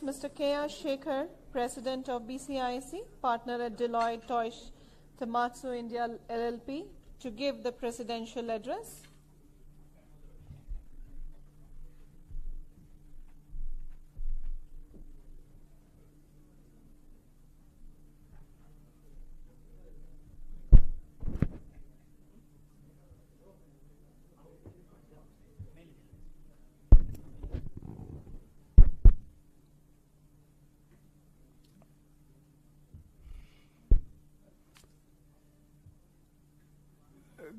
request Mr. K.R. Sekar, President of BCIC, partner at Deloitte, Touche, Tohmatsu India LLP, to give the presidential address.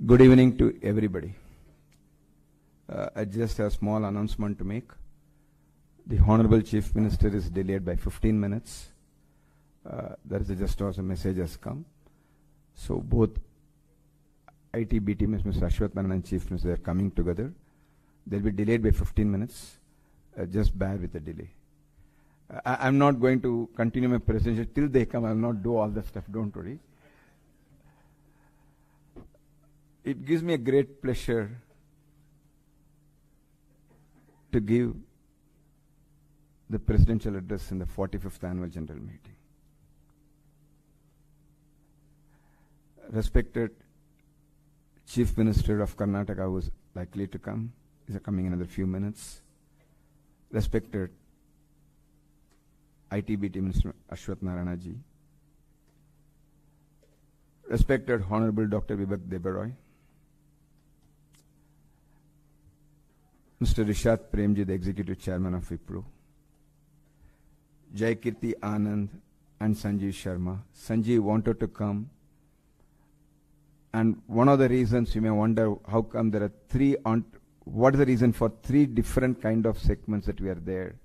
Good evening to everybody. I just have a small announcement to make. The Honorable Chief Minister is delayed by 15 minutes. There is just also a message has come. So both ITBT, Mr. Ashwath and Chief Minister, they are coming together. They'll be delayed by 15 minutes. Just bear with the delay. I'm not going to continue my presentation till they come. I'll not do all the stuff, don't worry. It gives me a great pleasure to give the presidential address in the 45th Annual General Meeting. Respected Chief Minister of Karnataka, who is likely to come, is coming in another few minutes. Respected ITBT Minister Ashwath Narayan, respected Hon'ble Dr. Vivek Debaroy, Mr. Rishad Premji, the Executive Chairman of IPRO, Jaykirti Anand and Sanjeev Sharma. Sanjeev wanted to come, and one of the reasons you may wonder how come there are what is the reason for three different kind of segments that we are there.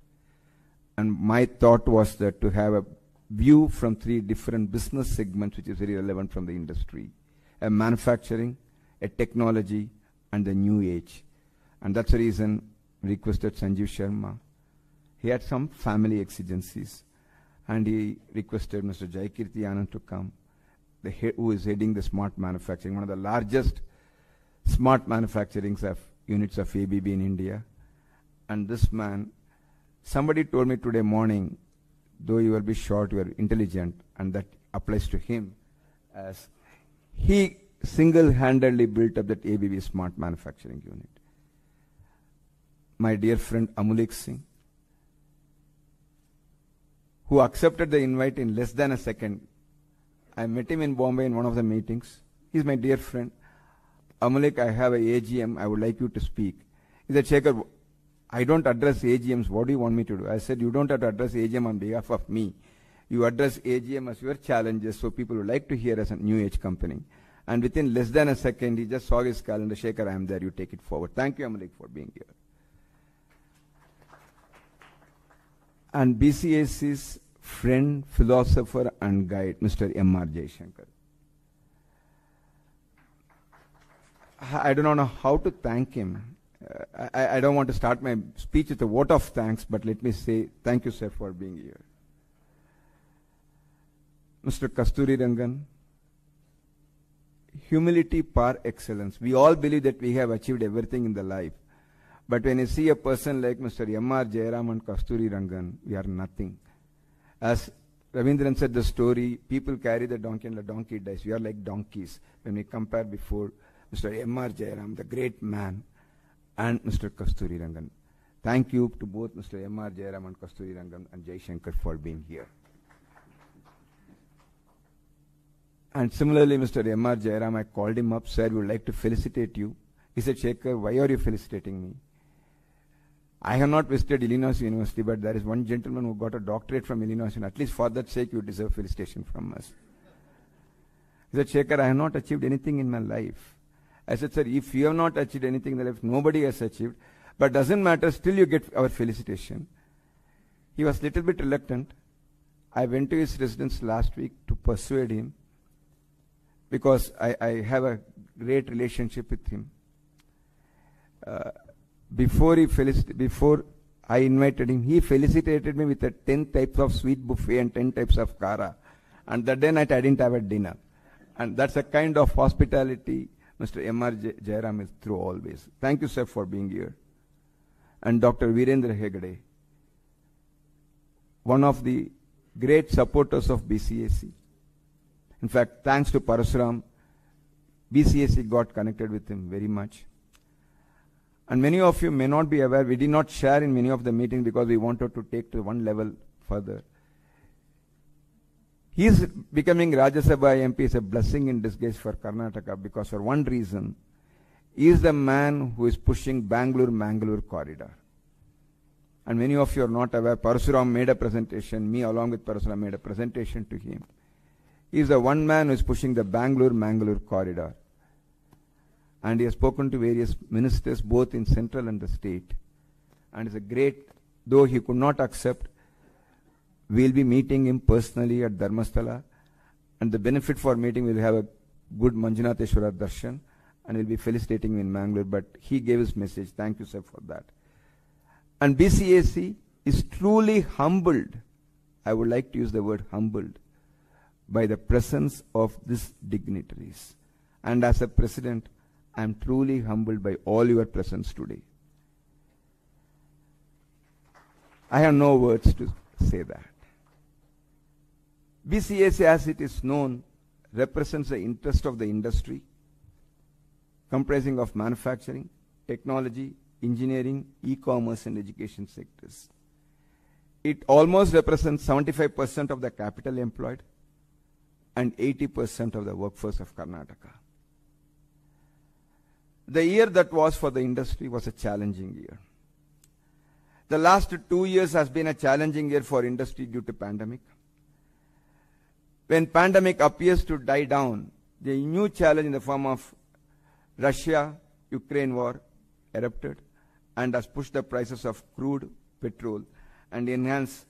And my thought was that to have a view from three different business segments which is very relevant from the industry. A manufacturing, a technology, and the new age. And that's the reason we requested Sanjeev Sharma. He had some family exigencies, and he requested Mr. Jaykirti Anand to come, who is heading the smart manufacturing, one of the largest smart manufacturing units of ABB in India. And this man, somebody told me today morning, though you will be short, you are intelligent, and that applies to him, as he single-handedly built up that ABB smart manufacturing unit. My dear friend Amulik Singh, who accepted the invite in less than a second. I met him in Bombay in one of the meetings. He's my dear friend. Amulik, I have a AGM, I would like you to speak. He said, Sekar, I don't address AGMs, what do you want me to do? I said, you don't have to address AGM on behalf of me. You address AGM as your challenges, so people would like to hear as a new age company. And within less than a second, he just saw his calendar, Sekar, I am there, you take it forward. Thank you, Amulik, for being here. And BCIC's friend, philosopher and guide, Mr. M.R. Jaishankar. I don't know how to thank him. I don't want to start my speech with a vote of thanks, but let me say thank you, sir, for being here. Mr. Kasturi Rangan, humility par excellence. We all believe that we have achieved everything in the life. But when you see a person like Mr. M.R. Jairam and Kasturi Rangan, we are nothing. As Ravindran said the story, people carry the donkey and the donkey dies. We are like donkeys when we compare before Mr. M.R. Jairam, the great man, and Mr. Kasturi Rangan. Thank you to both Mr. M.R. Jairam and Kasturi Rangan and Jaishankar for being here. And similarly, Mr. M.R. Jairam, I called him up, sir, we would like to felicitate you. He said, Sekar, why are you felicitating me? I have not visited Illinois University, but there is one gentleman who got a doctorate from Illinois, and at least for that sake, you deserve felicitation from us. He said, Sekar, I have not achieved anything in my life. I said, sir, if you have not achieved anything in life, nobody has achieved, but doesn't matter, still you get our felicitation. He was a little bit reluctant. I went to his residence last week to persuade him, because I have a great relationship with him. Before I invited him, he felicitated me with a 10 types of sweet buffet and 10 types of kara. And that day night I didn't have a dinner. And that's a kind of hospitality Mr. M.R. Jairam is through always. Thank you, sir, for being here. And Dr. Virendra Hegde, one of the great supporters of BCIC. In fact, thanks to Parasuram, BCIC got connected with him very much. And many of you may not be aware, we did not share in many of the meetings because we wanted to take to one level further. His becoming Rajya Sabha MP is a blessing in disguise for Karnataka because for one reason, he is the man who is pushing Bangalore-Mangalore corridor. And many of you are not aware, Parasuram made a presentation, me along with Parasuram made a presentation to him. He is the one man who is pushing the Bangalore-Mangalore corridor. And he has spoken to various ministers both in central and the state. And is a great, though he could not accept, we'll be meeting him personally at Dharmasthala. And the benefit for meeting, we'll have a good Manjunatheshwara darshan. And we'll be felicitating him in Mangalore. But he gave his message. Thank you, sir, for that. And BCIC is truly humbled. I would like to use the word humbled by the presence of these dignitaries. And as a president, I am truly humbled by all your presence today. I have no words to say that. BCIC, as it is known, represents the interest of the industry, comprising of manufacturing, technology, engineering, e-commerce and education sectors. It almost represents 75% of the capital employed and 80% of the workforce of Karnataka. The year that was for the industry was a challenging year. The last 2 years has been a challenging year for industry due to pandemic. When pandemic appears to die down, the new challenge in the form of Russia-Ukraine war erupted and has pushed the prices of crude, petrol and enhanced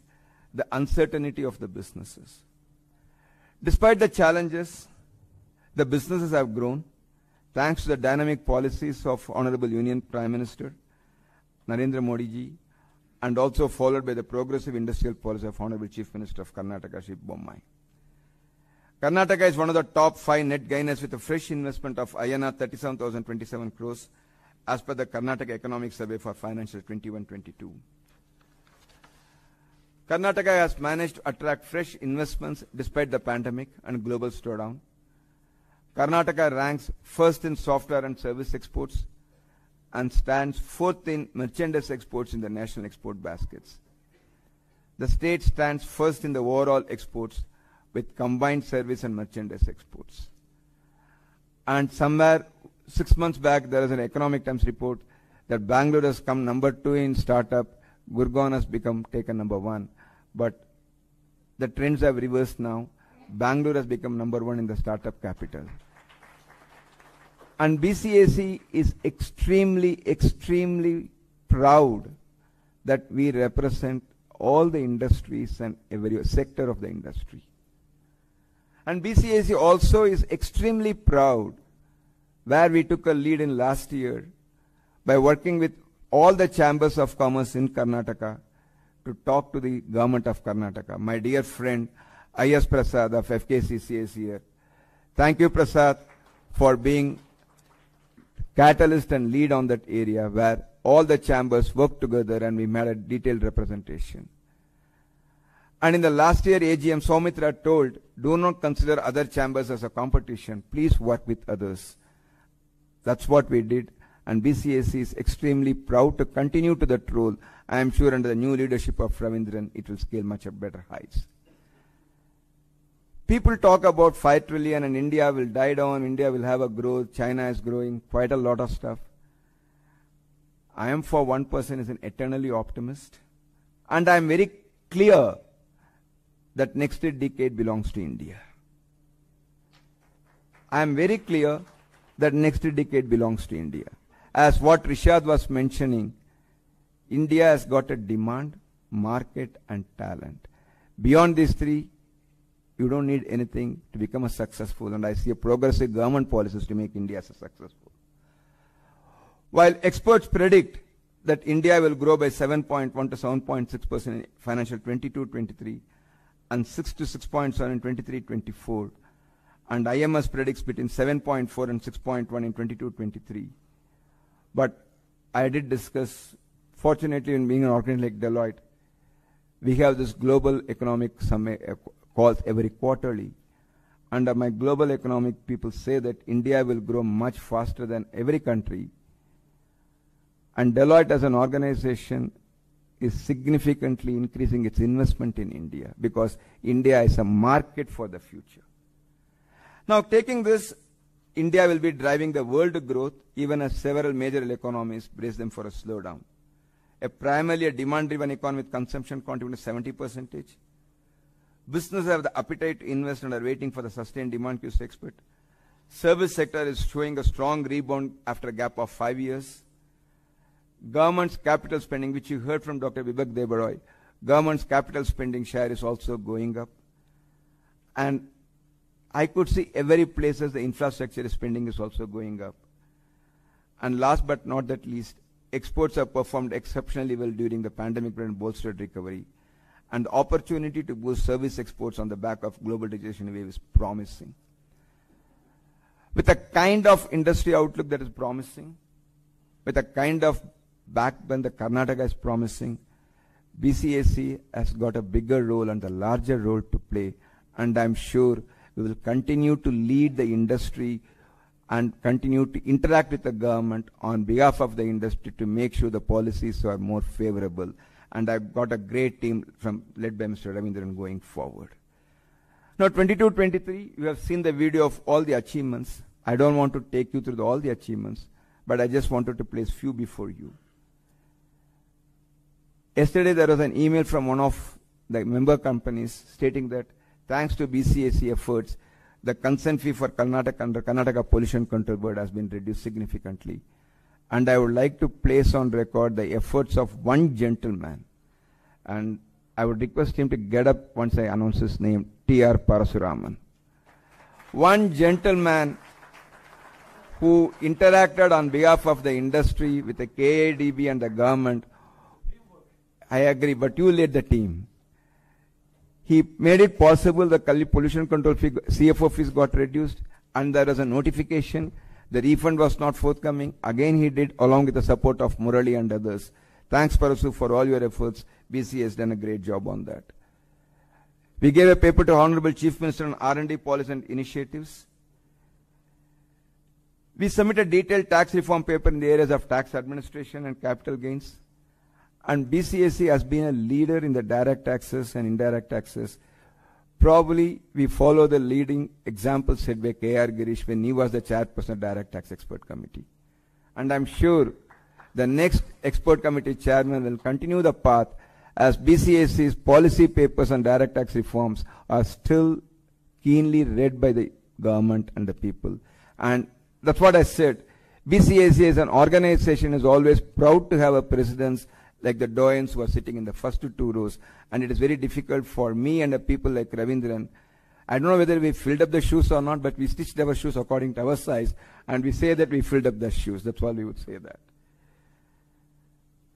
the uncertainty of the businesses. Despite the challenges, the businesses have grown thanks to the dynamic policies of Honorable Union Prime Minister Narendra Modi ji, and also followed by the progressive industrial policy of Honorable Chief Minister of Karnataka, Shri Bommai. Karnataka is one of the top 5 net gainers with a fresh investment of INR 37,027 crores as per the Karnataka Economic Survey for financial 21-22. Karnataka has managed to attract fresh investments despite the pandemic and global slowdown. Karnataka ranks first in software and service exports and stands fourth in merchandise exports in the national export baskets. The state stands first in the overall exports with combined service and merchandise exports. And somewhere 6 months back, there is an Economic Times report that Bangalore has come number 2 in startup, Gurgaon has taken number 1. But the trends have reversed now. Bangalore has become number 1 in the startup capital. And BCIC is extremely proud that we represent all the industries and every sector of the industry. And BCIC also is extremely proud where we took a lead in last year by working with all the chambers of commerce in Karnataka to talk to the government of Karnataka. My dear friend I.S. Prasad of FKCC is here. Thank you, Prasad, for being catalyst and lead on that area where all the chambers worked together and we made a detailed representation. And in the last year AGM, Soumitra told, do not consider other chambers as a competition. Please work with others. That's what we did. And BCIC is extremely proud to continue to that role. I am sure under the new leadership of Ravindran, it will scale much better heights. People talk about 5 trillion and India will die down, India will have a growth, China is growing, quite a lot of stuff. I am for one person is an eternally optimist. And I am very clear that next decade belongs to India. I am very clear that next decade belongs to India. As what Rishad was mentioning, India has got a demand, market and talent. Beyond these three, you don't need anything to become a successful, and I see a progressive government policies to make India successful. While experts predict that India will grow by 7.1 to 7.6% in financial 22-23 and 6 to 6.7 in 23-24, and IMS predicts between 7.4 and 6.1 in 22-23. But I did discuss, fortunately in being an organization like Deloitte, We have this global economic summit calls every quarterly. And my global economic people say that India will grow much faster than every country. And Deloitte as an organization is significantly increasing its investment in India because India is a market for the future. Now, taking this, India will be driving the world growth even as several major economies brace them for a slowdown. Primarily a demand-driven economy with consumption contributing to 70%. Businesses have the appetite to invest and are waiting for the sustained demand to expert. Service sector is showing a strong rebound after a gap of 5 years. Government's capital spending, which you heard from Dr. Vibek Debaroy, government's capital spending share is also going up. And I could see every places the infrastructure spending is also going up. And last but not that least, exports have performed exceptionally well during the pandemic and bolstered recovery. And the opportunity to boost service exports on the back of global digitization wave is promising. With a kind of industry outlook that is promising, with a kind of backbone that Karnataka is promising, BCIC has got a bigger role and a larger role to play, and I'm sure we will continue to lead the industry and continue to interact with the government on behalf of the industry to make sure the policies are more favorable. And I've got a great team led by Mr. Ravindran going forward. Now, 22-23, you have seen the video of all the achievements. I don't want to take you through all the achievements, but I just wanted to place few before you. Yesterday, there was an email from one of the member companies stating that thanks to BCIC efforts, the consent fee for Karnataka under Karnataka Pollution Control Board has been reduced significantly. And I would like to place on record the efforts of one gentleman. And I would request him to get up once I announce his name, T.R. Parasuraman. One gentleman who interacted on behalf of the industry with the KADB and the government. I agree, but you led the team. He made it possible the pollution control fee, CFO fees got reduced, and there was a notification. The refund was not forthcoming. Again, he did, along with the support of Murali and others. Thanks, Parasu, for all your efforts. BC has done a great job on that. We gave a paper to Hon'ble Chief Minister on R&D policy and initiatives. We submitted detailed tax reform paper in the areas of tax administration and capital gains. And BCIC has been a leader in the direct taxes and indirect taxes. Probably we follow the leading example set by K.R. Girish when he was the chairperson of Direct Tax Expert Committee. And I'm sure the next expert committee chairman will continue the path as BCIC's policy papers on direct tax reforms are still keenly read by the government and the people. And that's what I said. BCIC as an organization is always proud to have a presidents like the doyens who are sitting in the first two rows. And it is very difficult for me and the people like Ravindran. I don't know whether we filled up the shoes or not, but we stitched our shoes according to our size. And we say that we filled up the shoes. That's all we would say that.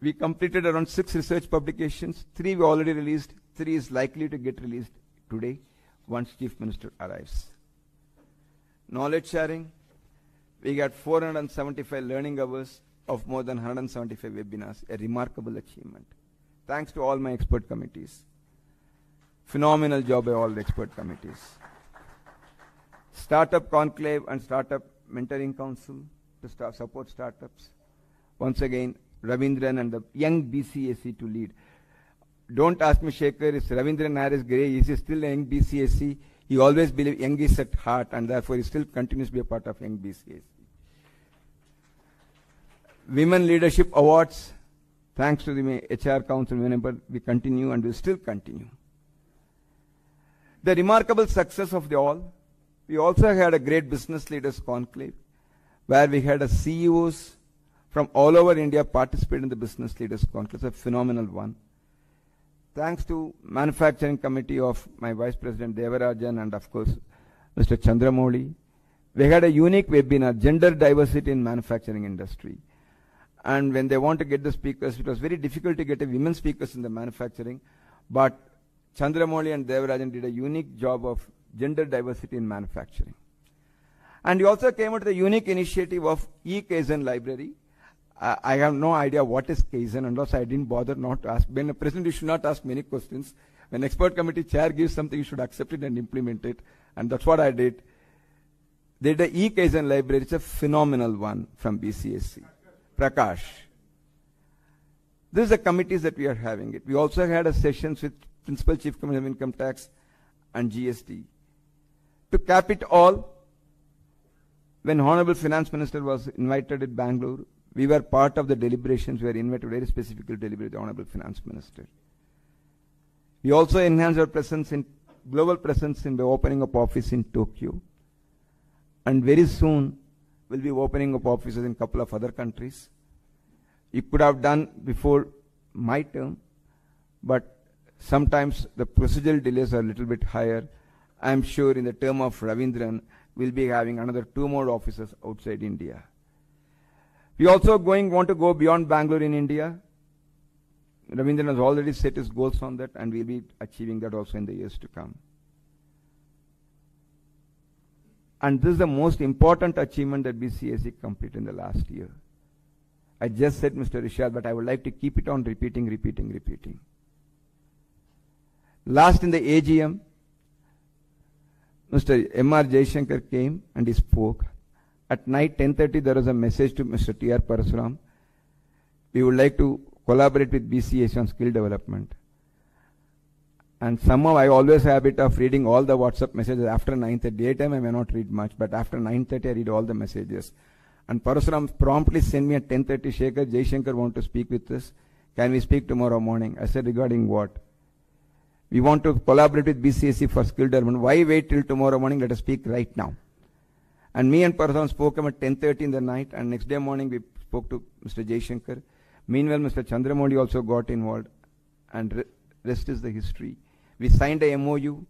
We completed around 6 research publications. 3 we already released. 3 is likely to get released today once Chief Minister arrives. Knowledge sharing. We got 475 learning hours of more than 175 webinars, a remarkable achievement. Thanks to all my expert committees. Phenomenal job by all the expert committees. Startup Conclave and Startup Mentoring Council to support startups. Once again, Ravindran and the young BCIC to lead. Don't ask me, Sekar, is Ravindran Harris Gray, is he still a young BCIC? He always believed young is at heart, and therefore he still continues to be a part of young BCIC. Women Leadership Awards, thanks to the HR Council member, we continue and will still continue. The remarkable success of the all, we also had a great business leaders conclave, where we had a CEOs from all over India participate in the business leaders conclave. It's a phenomenal one. Thanks to manufacturing committee of my Vice President Devarajan and of course Mr. Chandramouli, we had a unique webinar, gender diversity in manufacturing industry. And when they want to get the speakers, it was very difficult to get a women speakers in the manufacturing, but Chandramouli and Devarajan did a unique job of gender diversity in manufacturing. And we also came out with a unique initiative of e-Kaizen library. I have no idea what is Kaizen, and also I didn't bother not to ask. When a president, you should not ask many questions. When expert committee chair gives something, you should accept it and implement it. And that's what I did. They did the e-Kaizen library. It's a phenomenal one from BCIC. Prakash. This is the committees that we are having it. We also had a sessions with Principal Chief Commissioner of Income Tax and GST. To cap it all, when Hon'ble Finance Minister was invited at Bangalore, we were part of the deliberations. We were invited very specifically to deliberate the Hon'ble Finance Minister. We also enhanced our presence in global presence in the opening of office in Tokyo. And very soon, we'll be opening up offices in a couple of other countries. You could have done before my term, but sometimes the procedural delays are a little bit higher. I'm sure in the term of Ravindran, we'll be having another 2 more offices outside India. We also want to go beyond Bangalore in India. Ravindran has already set his goals on that, and we'll be achieving that also in the years to come. And this is the most important achievement that BCIC completed in the last year. I just said, Mr. Rishad, but I would like to keep it on repeating. Last in the AGM, Mr. M.R. Jaishankar came and he spoke. At night, 10:30, there was a message to Mr. T.R. Parasuram. We would like to collaborate with BCIC on skill development. And somehow I always have a habit of reading all the WhatsApp messages after 9:30. Daytime I may not read much, but after 9:30 I read all the messages. And Parasuram promptly sent me at 10:30, Sekar, Jaishankar want to speak with us. Can we speak tomorrow morning? I said, regarding what? We want to collaborate with BCIC for skill development. Why wait till tomorrow morning? Let us speak right now. And me and Parasuram spoke at 10:30 in the night, and next day morning we spoke to Mr. Jaishankar. Meanwhile, Mr. Chandramodi also got involved, and rest is the history. We signed a MOU.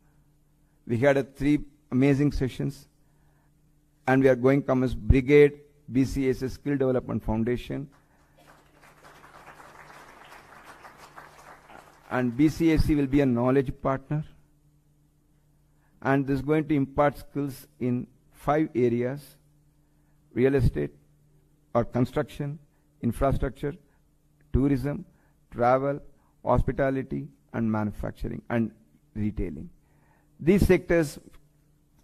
We had 3 amazing sessions, and we are going to come as Brigade BCIC Skill Development Foundation. And BCIC will be a knowledge partner. And this is going to impart skills in 5 areas: real estate or construction, infrastructure, tourism, travel, hospitality, and manufacturing and retailing. These sectors,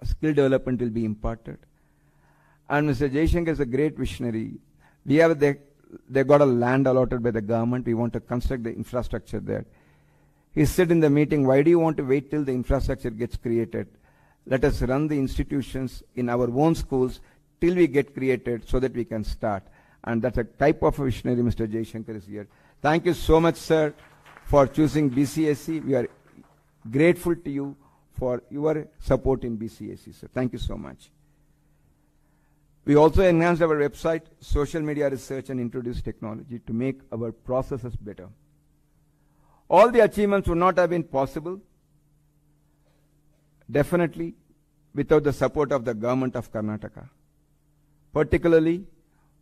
skill development will be imparted. And Mr. Jaishankar is a great visionary. They got a land allotted by the government. We want to construct the infrastructure there. He said in the meeting, why do you want to wait till the infrastructure gets created? Let us run the institutions in our own schools till we get created so that we can start. And that's a type of visionary Mr. Jaishankar is here. Thank you so much, sir, for choosing BCIC. We are grateful to you for your support in BCIC, sir. Thank you so much. We also enhanced our website, social media research, and introduced technology to make our processes better. All the achievements would not have been possible, definitely, without the support of the government of Karnataka. Particularly,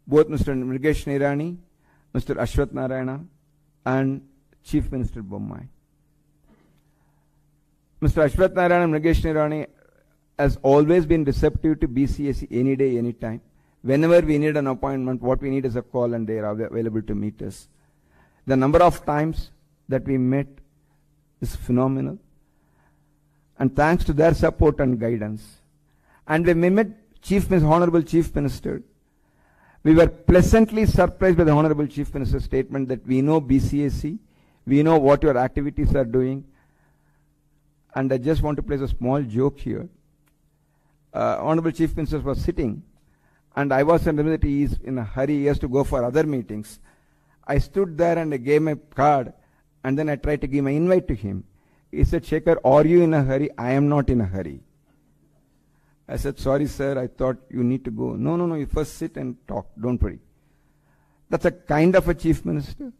both Mr. Mrigesh Nirani, Mr. Ashwath Narayana, and Chief Minister Bommai. Mr. Ashwath Narayana and Mrigesh Nirani has always been receptive to BCIC any day, any time. Whenever we need an appointment, what we need is a call, and they are available to meet us. The number of times that we met is phenomenal. And thanks to their support and guidance. And when we met Honorable Chief Minister, we were pleasantly surprised by the Honorable Chief Minister's statement that we know BCIC, we know what your activities are doing. And I just want to place a small joke here. Honorable Chief Minister was sitting, and I was in that he is in a hurry, he has to go for other meetings. I stood there and I gave my card, and then I tried to give my invite to him. He said, Sekar, are you in a hurry? I am not in a hurry. I said, sorry, sir, I thought you need to go. No, you first sit and talk, don't worry. That's a kind of a Chief Minister.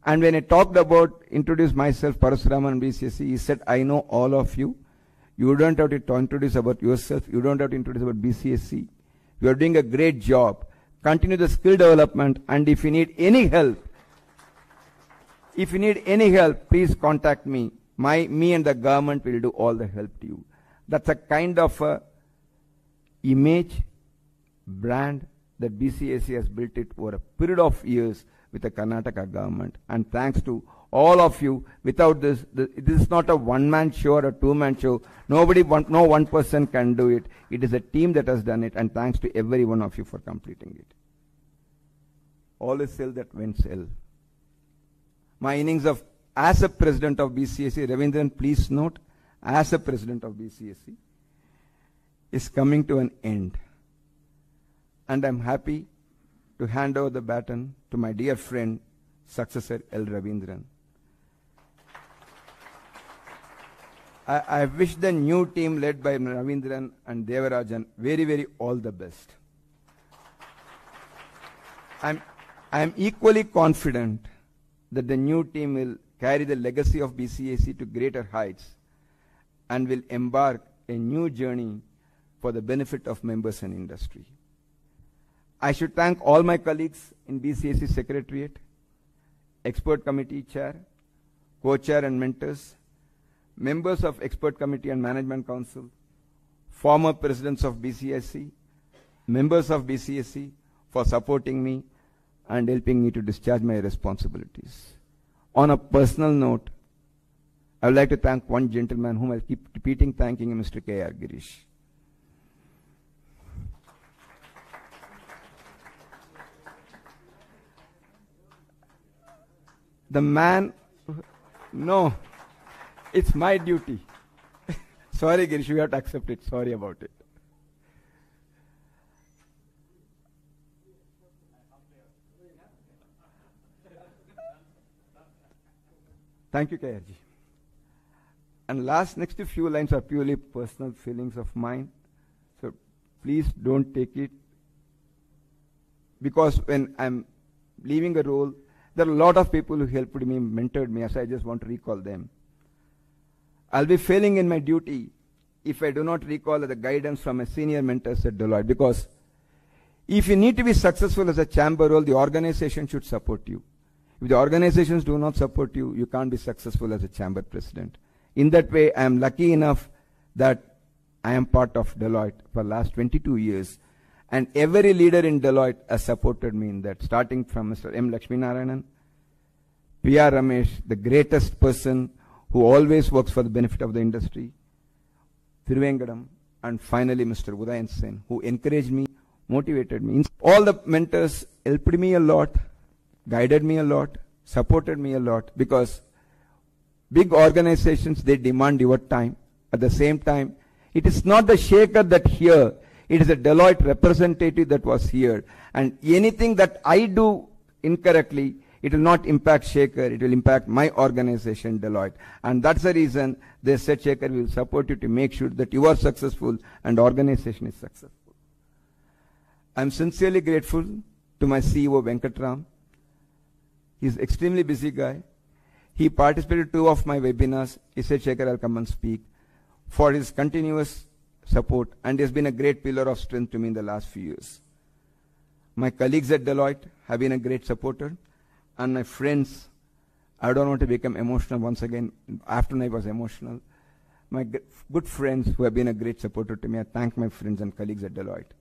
And when I talked about, introduced myself, Parasuraman and BCIC, he said, I know all of you. You don't have to introduce about yourself. You don't have to introduce about BCIC. You are doing a great job. Continue the skill development, and if you need any help, please contact me. Me and the government will do all the help to you. That's a kind of a image, brand that BCIC has built it over a period of years with the Karnataka government. And thanks to all of you, without this, this is not a one-man show or a two-man show. No one person can do it. It is a team that has done it, and thanks to every one of you for completing it. All is well that went well. My innings as a president of BCIC, Ravindran, please note, as a president of BCIC, is coming to an end. And I'm happy to hand over the baton to my dear friend, successor L. Ravindran. I wish the new team led by Ravindran and Devarajan very all the best. I'm equally confident that the new team will carry the legacy of BCIC to greater heights and will embark a new journey for the benefit of members and industry. I should thank all my colleagues in BCIC Secretariat, Expert Committee Chair, Co-Chair and mentors, members of Expert Committee and Management Council, former presidents of BCIC, members of BCIC for supporting me and helping me to discharge my responsibilities. On a personal note, I would like to thank one gentleman whom I keep repeating thanking him, Mr. K.R. Girish. The man, no, it's my duty. Sorry, Girish, you have to accept it. Sorry about it. Thank you, KRG. And next few lines are purely personal feelings of mine. So please don't take it. Because when I'm leaving a role, there are a lot of people who helped me, mentored me, so I just want to recall them. I'll be failing in my duty if I do not recall the guidance from a senior mentors at Deloitte. Because if you need to be successful as a chamber role, the organization should support you. If the organizations do not support you, you can't be successful as a chamber president. In that way, I am lucky enough that I am part of Deloitte for the last 22 years. And every leader in Deloitte has supported me in that, starting from Mr. M. Lakshmi Narayan, P.R. Ramesh, the greatest person who always works for the benefit of the industry, Thiruvengadam, and finally Mr. Udayan Sen, who encouraged me, motivated me. All the mentors helped me a lot, guided me a lot, supported me a lot, because big organizations, they demand your time. At the same time, it is not the Sekar that here, it is a Deloitte representative that was here. And anything that I do incorrectly, it will not impact Sekar, it will impact my organization, Deloitte. And that's the reason they said, Sekar, we will support you to make sure that you are successful and organization is successful. I'm sincerely grateful to my CEO, Venkatram. He's an extremely busy guy. He participated in 2 of my webinars. He said, Sekar, I'll come and speak. For his continuous support, and he has been a great pillar of strength to me in the last few years. My colleagues at Deloitte have been a great supporter, and my friends, I don't want to become emotional once again. After I was emotional. My good friends who have been a great supporter to me, I thank my friends and colleagues at Deloitte.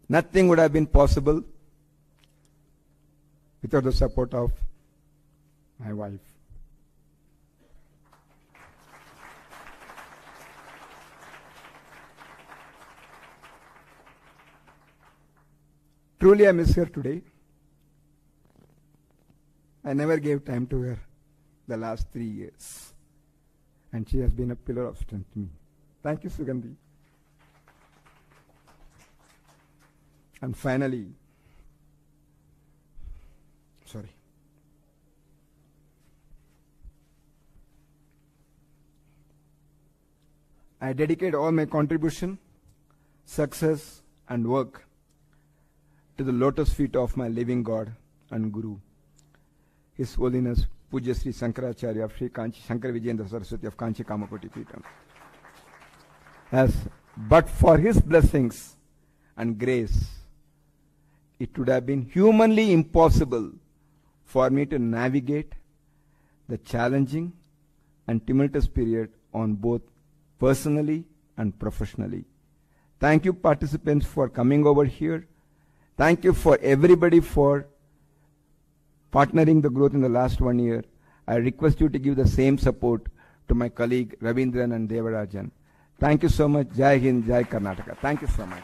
Nothing would have been possible without the support of my wife. Truly, I miss her today. I never gave time to her the last 3 years. And she has been a pillar of strength to me. Thank you, Sugandhi. And finally, I dedicate all my contribution, success, and work to the lotus feet of my living God and Guru, His Holiness Pujya Sri Shankaracharya of Sri Kanchi Shankar Vijayendra Saraswati of Kanchi Kamakoti Peetham. But for his blessings and grace, it would have been humanly impossible for me to navigate the challenging and tumultuous period on both personally and professionally. Thank you, participants, for coming over here. Thank you for everybody for partnering the growth in the last 1 year. I request you to give the same support to my colleague Ravindran and Devarajan. Thank you so much. Jai Hind, Jai Karnataka. Thank you so much.